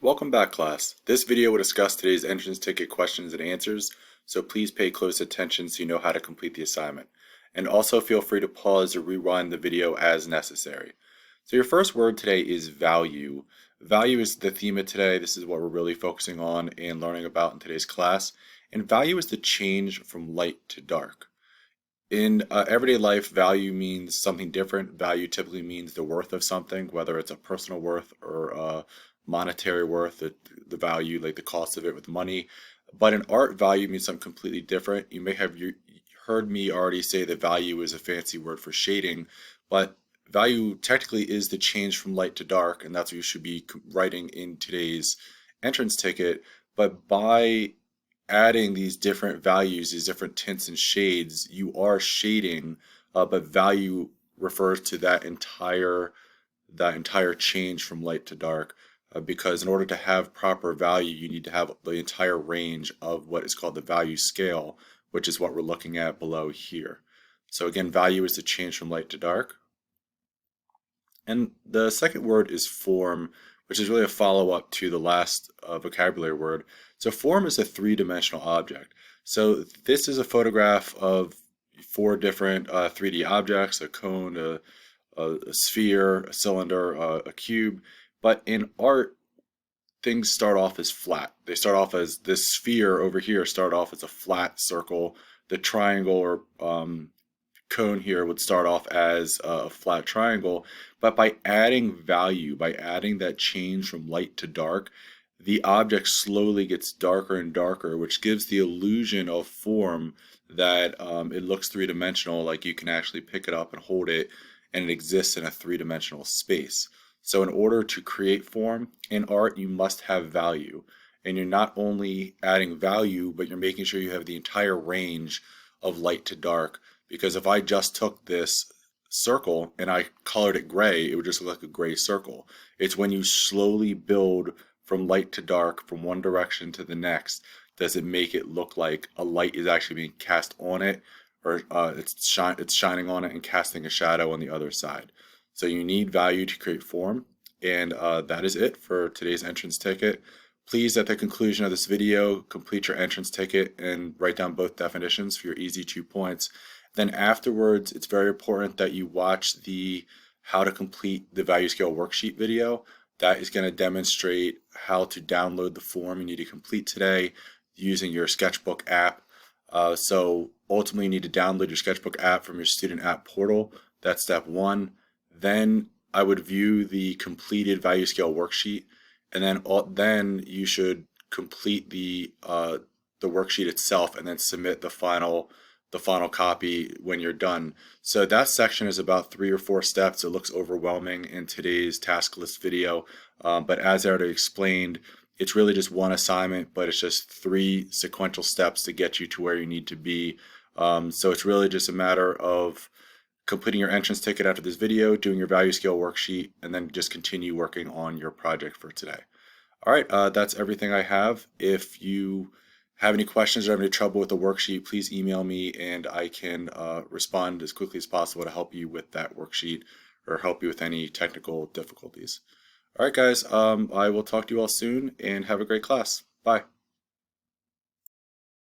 Welcome back, class. This video will discuss today's entrance ticket questions and answers, so please pay close attention so you know how to complete the assignment. And also feel free to pause or rewind the video as necessary. So your first word today is value. Value is the theme of today. This is what we're really focusing on and learning about in today's class. And value is the change from light to dark. In everyday life, value means something different. Value typically means the worth of something, whether it's a personal worth or monetary worth, the value, like the cost of it with money. But in art, value means something completely different. You may have heard me already say that value is a fancy word for shading, but value technically is the change from light to dark, and that's what you should be writing in today's entrance ticket. But by adding these different values, these different tints and shades, you are shading, but value refers to that entire change from light to dark. Because in order to have proper value, you need to have the entire range of what is called the value scale, which is what we're looking at below here. So again, value is the change from light to dark. And the second word is form, which is really a follow-up to the last vocabulary word. So form is a three-dimensional object. So this is a photograph of four different 3D objects: a cone, a sphere, a cylinder, a cube. But in art, things start off as flat. They start off as this sphere over here start off as a flat circle. The triangle or cone here would start off as a flat triangle. But by adding value, by adding that change from light to dark, the object slowly gets darker and darker, which gives the illusion of form that it looks three-dimensional, like you can actually pick it up and hold it, and it exists in a three-dimensional space. So in order to create form in art, you must have value. And you're not only adding value, but you're making sure you have the entire range of light to dark. Because if I just took this circle and I colored it gray, it would just look like a gray circle. It's when you slowly build from light to dark, from one direction to the next, does it make it look like a light is actually being cast on it, or it's shining on it and casting a shadow on the other side. So you need value to create form, and that is it for today's entrance ticket. Please, at the conclusion of this video, complete your entrance ticket and write down both definitions for your easy 2 points. Then afterwards, it's very important that you watch the how to complete the value scale worksheet video. That is going to demonstrate how to download the form you need to complete today using your Sketchbook app. So ultimately, you need to download your Sketchbook app from your student app portal. That's step one. Then I would view the completed value scale worksheet, and then you should complete the worksheet itself, and then submit the final copy when you're done. So that section is about 3 or 4 steps. It looks overwhelming in today's task list video, but as I already explained, it's really just one assignment, but it's just 3 sequential steps to get you to where you need to be. So it's really just a matter of completing your entrance ticket after this video, doing your value scale worksheet, and then just continue working on your project for today. All right, that's everything I have. If you have any questions or have any trouble with the worksheet, please email me and I can respond as quickly as possible to help you with that worksheet or help you with any technical difficulties. All right, guys, I will talk to you all soon and have a great class. Bye.